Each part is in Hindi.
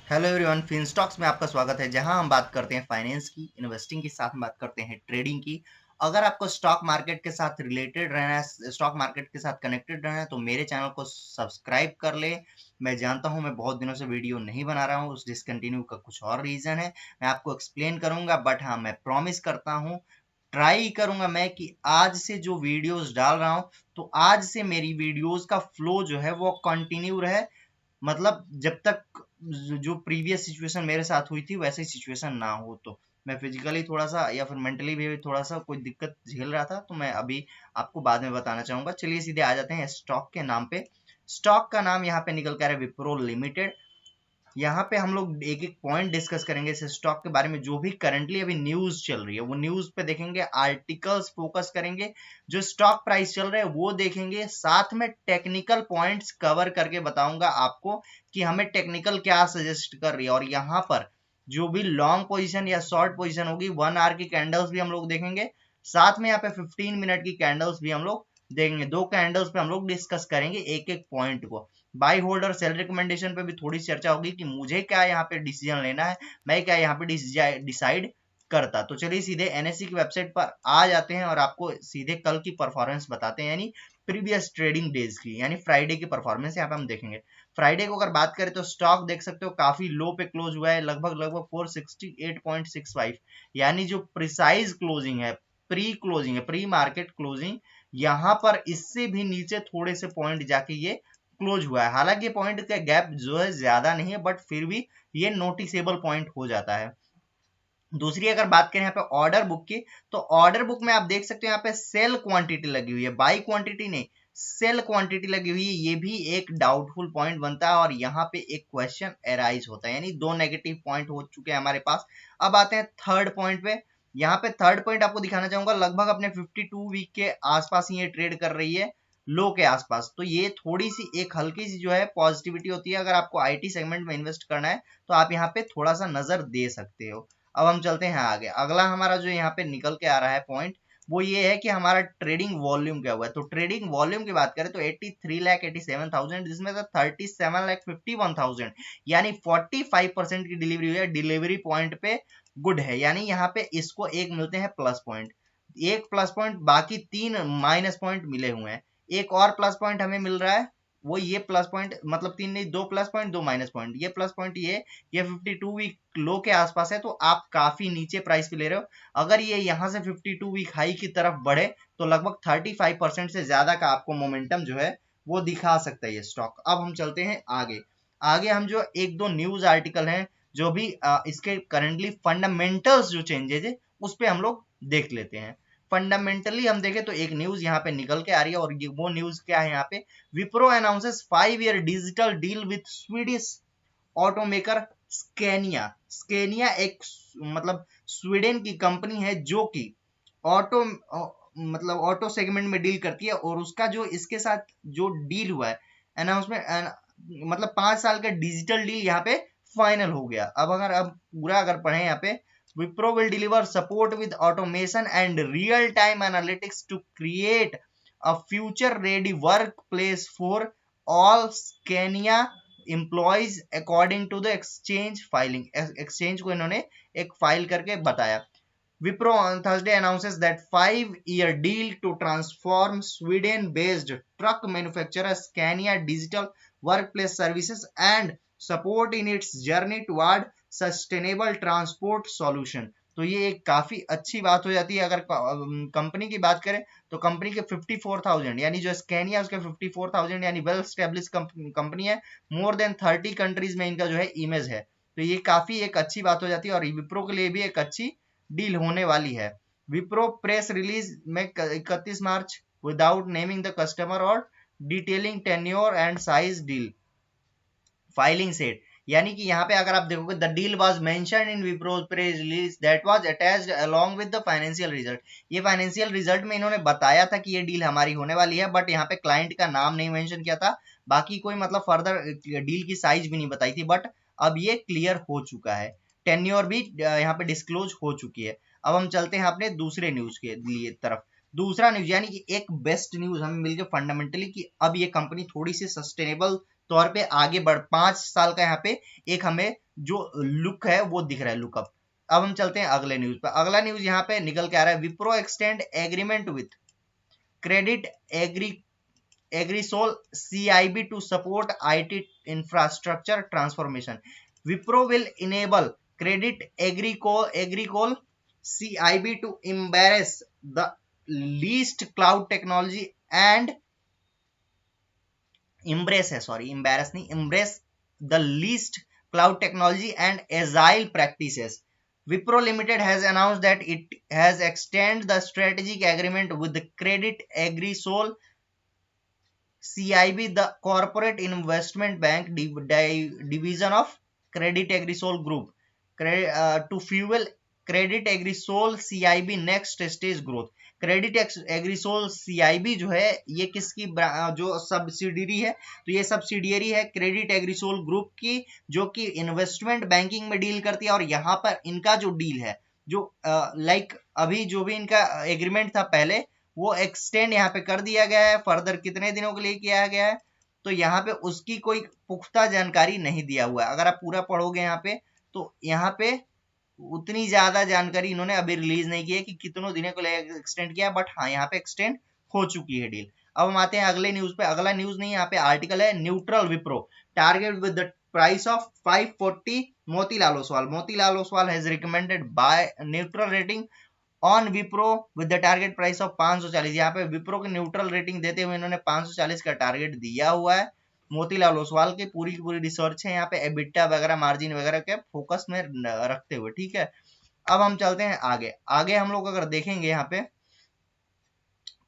हेलो एवरीवन, फिनस्टॉक्स में आपका स्वागत है जहां हम बात करते हैं फाइनेंस की, इन्वेस्टिंग के साथ बात करते हैं ट्रेडिंग की। अगर आपको स्टॉक मार्केट के साथ रिलेटेड रहना है, स्टॉक मार्केट के साथ कनेक्टेड रहना है तो मेरे चैनल को सब्सक्राइब कर ले। मैं जानता हूं मैं बहुत दिनों से वीडियो नहीं बना रहा हूं, उस डिसकंटिन्यू का कुछ और रीजन है। मैं आपको एक्सप्लेन करूंगा, बट हाँ, मैं प्रॉमिस करता हूँ, ट्राई करूंगा मैं कि आज से जो वीडियोस डाल रहा हूं तो आज से मेरी वीडियोस का फ्लो जो है वो कंटिन्यू रहे। मतलब जब तक जो प्रीवियस सिचुएशन मेरे साथ हुई थी वैसे सिचुएशन ना हो, तो मैं फिजिकली थोड़ा सा या फिर मेंटली भी थोड़ा सा कोई दिक्कत झेल रहा था, तो मैं अभी आपको बाद में बताना चाहूंगा। चलिए सीधे आ जाते हैं स्टॉक के नाम पे। स्टॉक का नाम यहाँ पे निकल कर है विप्रो लिमिटेड। यहाँ पे हम लोग एक एक पॉइंट डिस्कस करेंगे इस स्टॉक के बारे में, जो भी करंटली अभी न्यूज चल रही है वो न्यूज पे देखेंगे, आर्टिकल्स फोकस करेंगे, जो स्टॉक प्राइस चल रहे हैं वो देखेंगे, साथ में टेक्निकल पॉइंट्स कवर करके बताऊंगा आपको कि हमें टेक्निकल क्या सजेस्ट कर रही है। और यहाँ पर जो भी लॉन्ग पोजीशन या शॉर्ट पोजीशन होगी, 1 आवर की कैंडल्स भी हम लोग देखेंगे, साथ में यहाँ पे 15 मिनट की कैंडल्स भी हम लोग देखेंगे। दो कैंडल्स पे हम लोग डिस्कस करेंगे एक एक पॉइंट को। बाई होल्ड और सेल रिकमेंडेशन पे भी थोड़ी चर्चा होगी कि मुझे क्या यहाँ पे डिसीजन लेना है, मैं क्या यहाँ पे डिसाइड करता। तो चलिए सीधे एनएससी की वेबसाइट पर आ जाते हैं और आपको सीधे कल की परफॉर्मेंस बताते हैं, यानी प्रीवियस ट्रेडिंग डेज की, यानी फ्राइडे की परफॉर्मेंस यहाँ पे हम देखेंगे। फ्राइडे को अगर बात करें तो स्टॉक देख सकते हो काफी लो पे क्लोज हुआ है, लगभग लगभग 468.65, यानी जो प्रिसाइज क्लोजिंग है, प्री क्लोजिंग है, प्री मार्केट क्लोजिंग, यहाँ पर इससे भी नीचे थोड़े से पॉइंट जाके ये क्लोज हुआ है। हालांकि पॉइंट का गैप जो है ज्यादा नहीं है, बट फिर भी ये नोटिसेबल पॉइंट हो जाता है। दूसरी अगर बात करें यहाँ पे ऑर्डर बुक की, तो ऑर्डर बुक में आप देख सकते हो यहाँ पे सेल क्वांटिटी लगी हुई है, बाई क्वांटिटी नहीं, सेल क्वांटिटी लगी हुई है। ये भी एक डाउटफुल पॉइंट बनता है और यहाँ पे एक क्वेश्चन एराइज होता है, यानी दो नेगेटिव पॉइंट हो चुके हैं हमारे पास। अब आते हैं थर्ड पॉइंट पे। यहाँ पे थर्ड पॉइंट आपको दिखाना चाहूंगा, लगभग अपने 52 वीक के आसपास ही ये ट्रेड कर रही है, लो के आसपास। तो ये थोड़ी सी एक हल्की सी जो है पॉजिटिविटी होती है। अगर आपको आईटी सेगमेंट में इन्वेस्ट करना है तो आप यहाँ पे थोड़ा सा नजर दे सकते हो। अब हम चलते हैं आगे। अगला हमारा जो यहाँ पे निकल के आ रहा है पॉइंट, वो ये है कि हमारा ट्रेडिंग वॉल्यूम क्या हुआ है। तो ट्रेडिंग वॉल्यूम की बात करें तो 83,87,000, जिसमें से 37,51,000 यानी 45% की डिलीवरी हुई है। डिलीवरी पॉइंट पे गुड है, यानी यहाँ पे इसको एक मिलते हैं प्लस पॉइंट, एक प्लस पॉइंट, बाकी 3 माइनस पॉइंट मिले हुए हैं। एक और प्लस पॉइंट हमें मिल रहा है, वो ये प्लस पॉइंट, मतलब 3 नहीं, 2 प्लस पॉइंट 2 माइनस पॉइंट। ये प्लस पॉइंट ये 52 वीक लो के आसपास है, तो आप काफी नीचे प्राइस पे ले रहे हो। अगर ये यहाँ से 52 वीक हाई की तरफ बढ़े तो लगभग 35% से ज्यादा का आपको मोमेंटम जो है वो दिखा सकता है ये स्टॉक। अब हम चलते हैं आगे। आगे हम जो एक दो न्यूज आर्टिकल हैं, जो भी इसके करंटली फंडामेंटल्स जो चेंजेस है उस पे हम लोग देख लेते हैं। फंडामेंटली हम देखें तो एक न्यूज यहाँ पे निकल के आ रही है, और वो न्यूज क्या है यहाँ पे, Wipro announces 5 year digital deal with Swedish automaker Scania. Scania एक मतलब स्वीडन की कंपनी है जो कि ऑटो मतलब ऑटो सेगमेंट में डील करती है, और उसका जो इसके साथ जो डील हुआ है, अनाउंसमेंट, मतलब 5 साल का डिजिटल डील यहाँ पे फाइनल हो गया। अब पूरा अगर पढ़े यहाँ पे, Wipro will deliver support with automation and real time analytics to create a future ready work place for all Scania employees according to the exchange filing. Exchange को इन्होंने एक फाइल करके बताया। Wipro on Thursday announces that 5-year deal to transform Sweden-based truck manufacturer Scania digital workplace services and support in its journey toward sustainable transport solution। तो ये एक काफी अच्छी बात हो जाती है। अगर कंपनी की बात करें तो कंपनी के 54,000, यानी जो स्कैनिया उसके 54,000, यानी वेल स्टेब्लिश कंपनी है। मोर देन 30 कंट्रीज में इनका जो है इमेज है, तो ये काफी एक अच्छी बात हो जाती है और विप्रो के लिए भी एक अच्छी डील होने वाली है। विप्रो प्रेस रिलीज में 31 मार्च विदाउट नेमिंग द कस्टमर और detailing tenure and size deal filing set, यानी कि यहाँ पे अगर आप देखोगे, the deal was mentioned in Wipro press release that was attached along with the financial result. ये फाइनेंशियल रिजल्ट में इन्होंने बताया था कि ये डील हमारी होने वाली है, बट यहाँ पे क्लाइंट का नाम नहीं मेंशन किया था, बाकी कोई मतलब फर्दर डील की साइज भी नहीं बताई थी, बट अब ये क्लियर हो चुका है। टेन्योर भी यहाँ पे डिस्क्लोज हो चुकी है। अब हम चलते हैं अपने दूसरे न्यूज के लिए तरफ। दूसरा न्यूज, यानी कि एक बेस्ट न्यूज हमें मिल गया फंडामेंटली, कि अब ये कंपनी थोड़ी सी सस्टेनेबल तौर पे आगे बढ़, 5 साल का यहाँ पे एक हमें जो लुक है वो दिख रहा है, लुकअप। अब हम चलते हैं अगले न्यूज पर। अगला न्यूज यहाँ पे निकल के आ रहा है, Wipro extend agreement with credit agrisol CIB to support IT infrastructure transformation. Wipro will enable Credit Agricole CIB to embrace the least cloud technology and embrace the least cloud technology and agile practices. Wipro Limited has announced that it has extended the strategic agreement with the Credit Agricole CIB, the corporate investment bank division of Credit Agricole Group, to fuel Credit Agricole CIB next stage growth. Credit agrisol CIB जो है ये किसकी जो सब्सिडियरी है, तो ये सब्सिडियरी है क्रेडिट एग्रीसोल ग्रुप की, जो कि इन्वेस्टमेंट बैंकिंग में डील करती है। और यहाँ पर इनका जो डील है, जो अभी जो भी इनका एग्रीमेंट था पहले, वो एक्सटेंड यहाँ पे कर दिया गया है। फर्दर कितने दिनों के लिए किया गया है, तो यहाँ पे उसकी कोई पुख्ता जानकारी नहीं दिया हुआ है। अगर आप पूरा पढ़ोगे यहाँ पे, तो यहाँ पे उतनी ज्यादा जानकारी इन्होंने अभी रिलीज नहीं की है कि कितनों दिनों के लिए एक्सटेंड किया, बट हाँ यहाँ पे एक्सटेंड हो चुकी है डील। अब हम आते हैं अगले न्यूज पे। अगला न्यूज नहीं, यहाँ पे आर्टिकल है, neutral Wipro target with the price of 540 Motilal Oswal has recommended by neutral rating on Wipro with the target price of 540। यहाँ पे विप्रो की न्यूट्रल रेटिंग देते हुए इन्होंने 540 का टारगेट दिया हुआ है। मोतीलाल ओसवाल की पूरी रिसर्च है यहाँ पे, एबिटा वगैरह मार्जिन वगैरह के फोकस में रखते हुए, ठीक है। अब हम चलते हैं आगे। आगे हम लोग अगर देखेंगे यहाँ पे,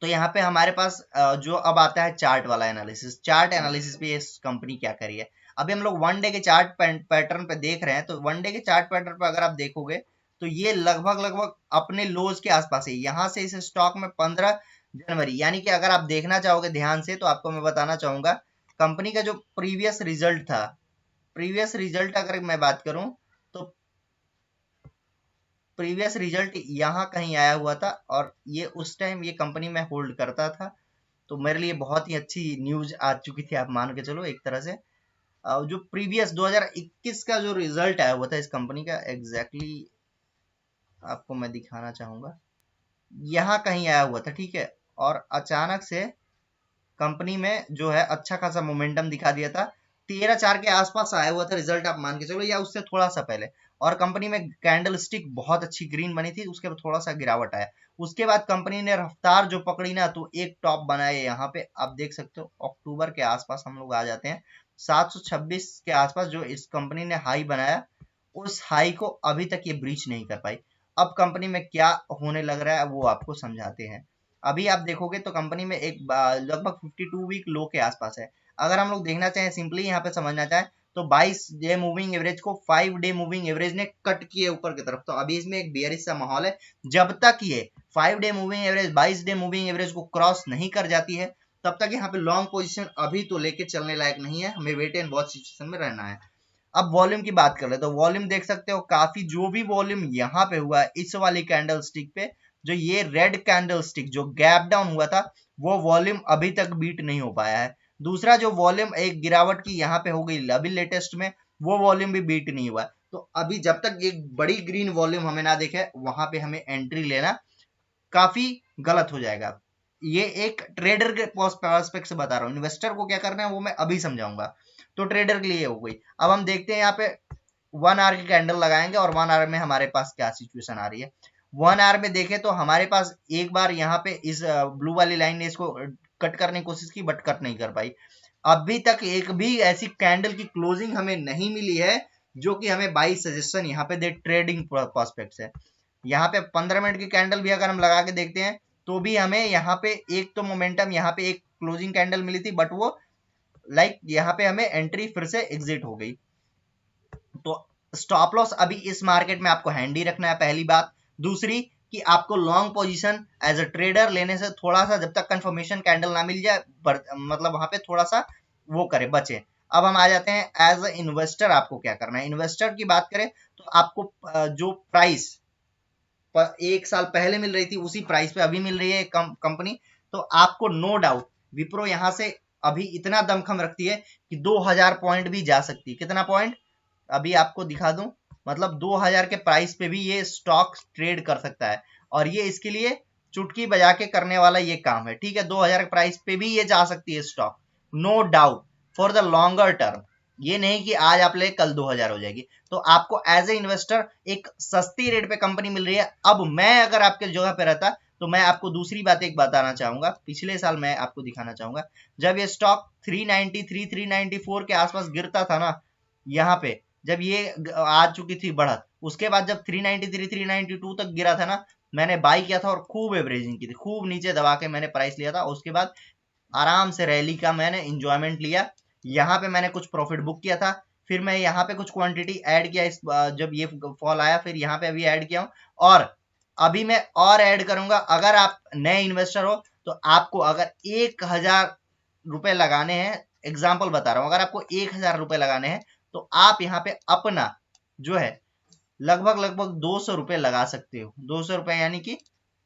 तो यहाँ पे हमारे पास जो अब आता है चार्ट वाला एनालिसिस। चार्ट एनालिसिस पे ये कंपनी क्या करी है। अभी हम लोग वन डे के चार्ट पैटर्न पे देख रहे हैं, तो वन डे के चार्ट पैटर्न पे अगर आप देखोगे तो ये लगभग अपने लोज के आसपास है। यहाँ से इस स्टॉक में 15 जनवरी, यानी कि अगर आप देखना चाहोगे ध्यान से, तो आपको मैं बताना चाहूंगा कंपनी का जो प्रीवियस रिजल्ट था, प्रीवियस रिजल्ट अगर मैं बात करूं, तो प्रीवियस रिजल्ट यहाँ कहीं आया हुआ था, और ये उस टाइम ये कंपनी में होल्ड करता था। तो मेरे लिए बहुत ही अच्छी न्यूज आ चुकी थी, आप मान के चलो एक तरह से। जो प्रीवियस 2021 का जो रिजल्ट आया हुआ था इस कंपनी का, एग्जैक्टली आपको मैं दिखाना चाहूंगा, यहाँ कहीं आया हुआ था, ठीक है। और अचानक से कंपनी में जो है अच्छा खासा मोमेंटम दिखा दिया था। 13/4 के आसपास आया हुआ था रिजल्ट, आप मान के चलो, या उससे थोड़ा सा पहले। और कंपनी में कैंडल स्टिक बहुत अच्छी ग्रीन बनी थी, उसके बाद थोड़ा सा गिरावट आया। उसके बाद कंपनी ने रफ्तार जो पकड़ी ना, तो एक टॉप बनाया यहाँ पे, आप देख सकते हो। अक्टूबर के आसपास हम लोग आ जाते हैं, 726 के आसपास जो इस कंपनी ने हाई बनाया, उस हाई को अभी तक ये ब्रीच नहीं कर पाई। अब कंपनी में क्या होने लग रहा है वो आपको समझाते हैं। अभी आप देखोगे तो कंपनी में एक लगभग 52 वीक लो के आसपास है। अगर हम लोग देखना चाहें, सिंपली यहाँ पे समझना चाहें, तो 22 डे मूविंग एवरेज को 5 डे मूविंग एवरेज ने कट किए ऊपर की तरफ। तो अभी इसमें एक बेयरिश सा माहौल है। जब तक ये 5 day moving average 22 day moving average को क्रॉस नहीं कर जाती है, तब तक यहाँ पे लॉन्ग पोजिशन अभी तो लेके चलने लायक नहीं है। हमें वेट एंड वॉच सिचुएशन में रहना है। अब वॉल्यूम की बात कर ले, तो वॉल्यूम देख सकते हो, काफी जो भी वॉल्यूम यहाँ पे हुआ है इस वाली कैंडल स्टिक पे, जो ये रेड कैंडल स्टिक जो गैप डाउन हुआ था, वो वॉल्यूम अभी तक बीट नहीं हो पाया है। दूसरा जो वॉल्यूम एक गिरावट की यहाँ पे हो गई अभी लेटेस्ट में, वो वॉल्यूम भी बीट नहीं हुआ। तो अभी जब तक एक बड़ी ग्रीन वॉल्यूम हमें ना दिखे, वहां पे हमें एंट्री लेना काफी गलत हो जाएगा। ये एक ट्रेडर के पर्सपेक्ट से बता रहा हूँ, इन्वेस्टर को क्या करना है वो मैं अभी समझाऊंगा। तो ट्रेडर के लिए हो गई। अब हम देखते हैं यहाँ पे 1 आवर की कैंडल लगाएंगे, और 1 आवर में हमारे पास क्या सिचुएशन आ रही है। 1 आवर में देखें तो हमारे पास एक बार यहाँ पे इस ब्लू वाली लाइन ने इसको कट करने की कोशिश की, बट कट नहीं कर पाई। अभी तक एक भी ऐसी कैंडल की क्लोजिंग हमें नहीं मिली है जो कि हमें बाई सजेशन यहाँ पे दे ट्रेडिंग प्रोस्पेक्ट से। यहाँ पे 15 मिनट की कैंडल भी अगर हम लगा के देखते हैं, तो भी हमें यहाँ पे एक तो मोमेंटम, यहाँ पे एक क्लोजिंग कैंडल मिली थी, बट वो यहाँ पे हमें एंट्री फिर से एग्जिट हो गई। तो स्टॉप लॉस अभी इस मार्केट में आपको हैंडी रखना है, पहली बात। दूसरी कि आपको long position as a trader लेने से थोड़ा सा, जब तक कंफर्मेशन कैंडल ना मिल जाए, मतलब वहां पे थोड़ा सा वो करे, बचे। अब हम आ जाते हैं एज अ इन्वेस्टर आपको क्या करना है। इन्वेस्टर की बात करें तो आपको जो प्राइस एक साल पहले मिल रही थी, उसी प्राइस पे अभी मिल रही है कंपनी, तो आपको नो डाउट विप्रो यहां से अभी इतना दमखम रखती है कि 2000 पॉइंट भी जा सकती है। कितना पॉइंट? अभी आपको दिखा दूं, मतलब 2000 के प्राइस पे भी ये स्टॉक ट्रेड कर सकता है, और ये इसके लिए चुटकी बजा के करने वाला ये काम है, ठीक है। 2000 के प्राइस पे भी ये जा सकती है stock, no doubt, for the longer term. ये नहीं कि आज आप ले कल 2000 हो जाएगी। तो आपको एज ए इन्वेस्टर एक सस्ती रेट पे कंपनी मिल रही है। अब मैं अगर आपके जगह पे रहता तो मैं आपको दूसरी बात एक बताना चाहूंगा। पिछले साल मैं आपको दिखाना चाहूंगा, जब ये स्टॉक 393 394 के आसपास गिरता था ना, यहाँ पे जब ये आ चुकी थी बढ़त, उसके बाद जब 393 392 तक गिरा था ना, मैंने बाई किया था और खूब एवरेजिंग की थी, खूब नीचे दबा के मैंने प्राइस लिया था। उसके बाद आराम से रैली का मैंने इंजॉयमेंट लिया। यहाँ पे मैंने कुछ प्रॉफिट बुक किया था, फिर मैं यहाँ पे कुछ क्वांटिटी ऐड किया इस जब ये फॉल आया, फिर यहाँ पे अभी ऐड किया हूँ, और अभी मैं और ऐड करूंगा। अगर आप नए इन्वेस्टर हो तो आपको अगर 1000 रुपए लगाने हैं, एग्जाम्पल बता रहा हूं, अगर आपको 1000 रुपए लगाने हैं तो आप यहाँ पे अपना जो है लगभग लगभग 200 रुपए लगा सकते हो। 200 रुपए यानी कि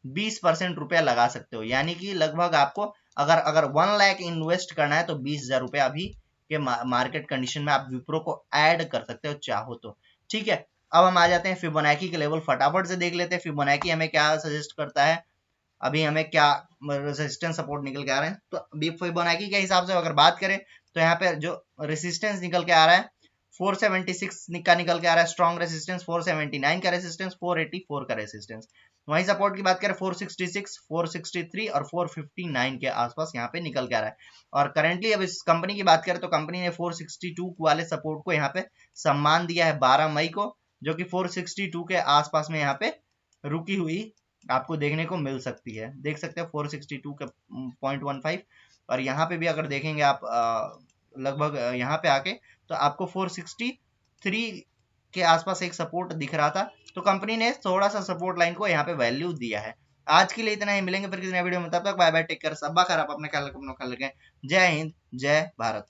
20% रुपया लगा सकते हो, यानी कि लगभग आपको अगर अगर 1 लाख इन्वेस्ट करना है तो 20,000 रुपया अभी के मार्केट कंडीशन में आप विप्रो को ऐड कर सकते हो चाहो तो, ठीक है। अब हम आ जाते हैं फिबोनाची के लेवल, फटाफट से देख लेते हैं फिबोनाची हमें क्या सजेस्ट करता है, अभी हमें क्या रेजिस्टेंस सपोर्ट निकल के आ रहे हैं। तो अभी फिबोनाची के हिसाब से अगर बात करें तो यहाँ पे जो रेजिस्टेंस निकल के आ रहा है 476 का निकल के आ रहा है स्ट्रॉन्ग रेजिस्टेंस, 479 का रेजिस्टेंस, 484 का रेजिस्टेंस। वहीं सपोर्ट की बात करें 466, 463 और 459 के आसपास यहाँ पे निकल के आ रहा है। और करंटली अब इस कंपनी की बात करें तो कंपनी ने 462 वाले सपोर्ट को यहाँ पे सम्मान दिया है 12 मई को, जो कि 462 के आसपास में यहाँ पे रुकी हुई आपको देखने को मिल सकती है। देख सकते हैं 462 के 0.15, और यहाँ पे भी अगर देखेंगे आप लगभग यहाँ पे आके तो आपको 463 के आसपास एक सपोर्ट दिख रहा था। तो कंपनी ने थोड़ा सा सपोर्ट लाइन को यहाँ पे वैल्यू दिया है। आज के लिए इतना ही, मिलेंगे फिर किसी नए वीडियो में, तब तक बाय बाय, टेक केयर, सब खैर, आप अपने ख्याल रखें, जय हिंद, जय भारत।